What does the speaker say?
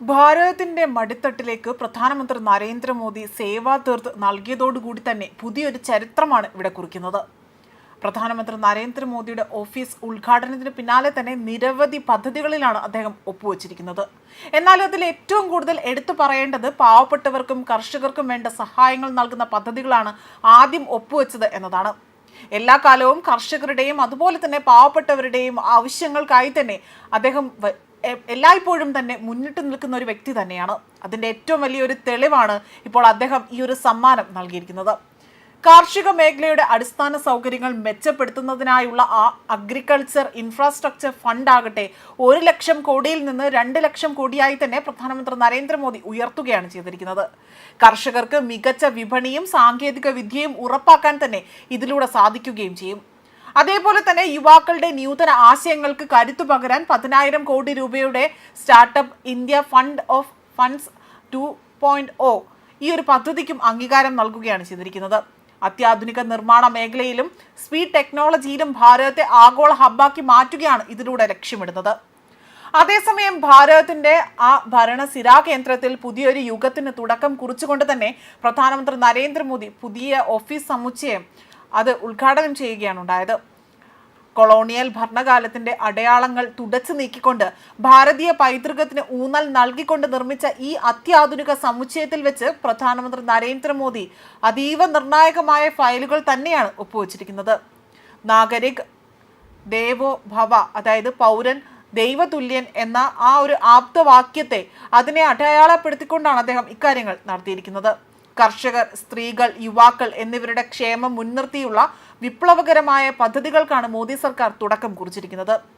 ഭാരതത്തിന്റെ മടിത്തട്ടിലേക്ക് പ്രധാനമന്ത്രി നരേന്ദ്രമോദി സേവാ തീർത്ത് നൽകിയതോടുകൂടി തന്നെ പുതിയൊരു ചരിത്രമാണ് ഇവിടെ കുറിക്കുന്നത്. പ്രധാനമന്ത്രി നരേന്ദ്രമോദിയുടെ ഓഫീസ് ഉദ്ഘാടനത്തിന് പിന്നാലെ തന്നെ നിരവധി പദ്ധതികളിലാണ് അദ്ദേഹം ഒപ്പുവച്ചിരിക്കുന്നത്. എന്നാൽ അതിൽ ഏറ്റവും കൂടുതൽ എടുത്തു പറയേണ്ടത് പാവപ്പെട്ടവർക്കും കർഷകർക്കും വേണ്ട സഹായങ്ങൾ നൽകുന്ന പദ്ധതികളാണ് ആദ്യം ഒപ്പുവെച്ചത് എന്നതാണ്. എല്ലാ കാലവും കർഷകരുടെയും അതുപോലെ തന്നെ പാവപ്പെട്ടവരുടെയും ആവശ്യങ്ങൾക്കായി തന്നെ അദ്ദേഹം എല്ലായ്പ്പോഴും തന്നെ മുന്നിട്ട് നിൽക്കുന്ന ഒരു വ്യക്തി തന്നെയാണ്. അതിൻ്റെ ഏറ്റവും വലിയൊരു തെളിവാണ് ഇപ്പോൾ അദ്ദേഹം ഈ ഒരു സമ്മാനം നൽകിയിരിക്കുന്നത്. കാർഷിക മേഖലയുടെ അടിസ്ഥാന സൗകര്യങ്ങൾ മെച്ചപ്പെടുത്തുന്നതിനായുള്ള അഗ്രികൾച്ചർ ഇൻഫ്രാസ്ട്രക്ചർ ഫണ്ട് ആകട്ടെ 1 ലക്ഷം കോടിയിൽ നിന്ന് 2 ലക്ഷം കോടിയായി തന്നെ പ്രധാനമന്ത്രി നരേന്ദ്രമോദി ഉയർത്തുകയാണ് ചെയ്തിരിക്കുന്നത്. കർഷകർക്ക് മികച്ച വിപണിയും സാങ്കേതിക വിദ്യയും ഉറപ്പാക്കാൻ തന്നെ ഇതിലൂടെ സാധിക്കുകയും ചെയ്യും. അതേപോലെ തന്നെ യുവാക്കളുടെ നൂതന ആശയങ്ങൾക്ക് കരുത്തു പകരാൻ 10,000 കോടി രൂപയുടെ startup India fund of funds 2.0 ഈ ഒരു പദ്ധതിക്കും അംഗീകാരം നൽകുകയാണ് ചെയ്തിരിക്കുന്നത്. അത്യാധുനിക നിർമ്മാണ മേഖലയിലും സ്പീഡ് ടെക്നോളജിയിലും ഭാരതത്തെ ആഗോള ഹബ്ബാക്കി മാറ്റുകയാണ് ഇതിലൂടെ ലക്ഷ്യമിടുന്നത്. അതേസമയം ഭാരതത്തിന്റെ ഭരണസിരാ കേന്ദ്രത്തിൽ പുതിയൊരു യുഗത്തിന് തുടക്കം കുറിച്ചുകൊണ്ട് തന്നെ പ്രധാനമന്ത്രി നരേന്ദ്രമോദി പുതിയ ഓഫീസ് സമുച്ചയം അത് ഉദ്ഘാടനം ചെയ്യുകയാണ് ഉണ്ടായത്. കൊളോണിയൽ ഭരണകാലത്തിന്റെ അടയാളങ്ങൾ തുടച്ചു നീക്കിക്കൊണ്ട് ഭാരതീയ പൈതൃകത്തിന് ഊന്നൽ നൽകിക്കൊണ്ട് നിർമ്മിച്ച ഈ അത്യാധുനിക സമുച്ചയത്തിൽ വെച്ച് പ്രധാനമന്ത്രി നരേന്ദ്രമോദി അതീവ നിർണായകമായ ഫയലുകൾ തന്നെയാണ് ഒപ്പുവച്ചിരിക്കുന്നത്. നാഗരിക് ദേവോ ഭവ, അതായത് പൗരൻ ദൈവതുല്യൻ എന്ന ആ ഒരു ആപ്തവാക്യത്തെ അതിനെ അടയാളപ്പെടുത്തിക്കൊണ്ടാണ് അദ്ദേഹം ഇക്കാര്യങ്ങൾ നടത്തിയിരിക്കുന്നത്. കർഷകർ, സ്ത്രീകൾ, യുവാക്കൾ എന്നിവരുടെ ക്ഷേമം മുൻനിർത്തിയുള്ള വിപ്ലവകരമായ പദ്ധതികൾക്കാണ് മോദി സർക്കാർ തുടക്കം കുറിച്ചിരിക്കുന്നത്.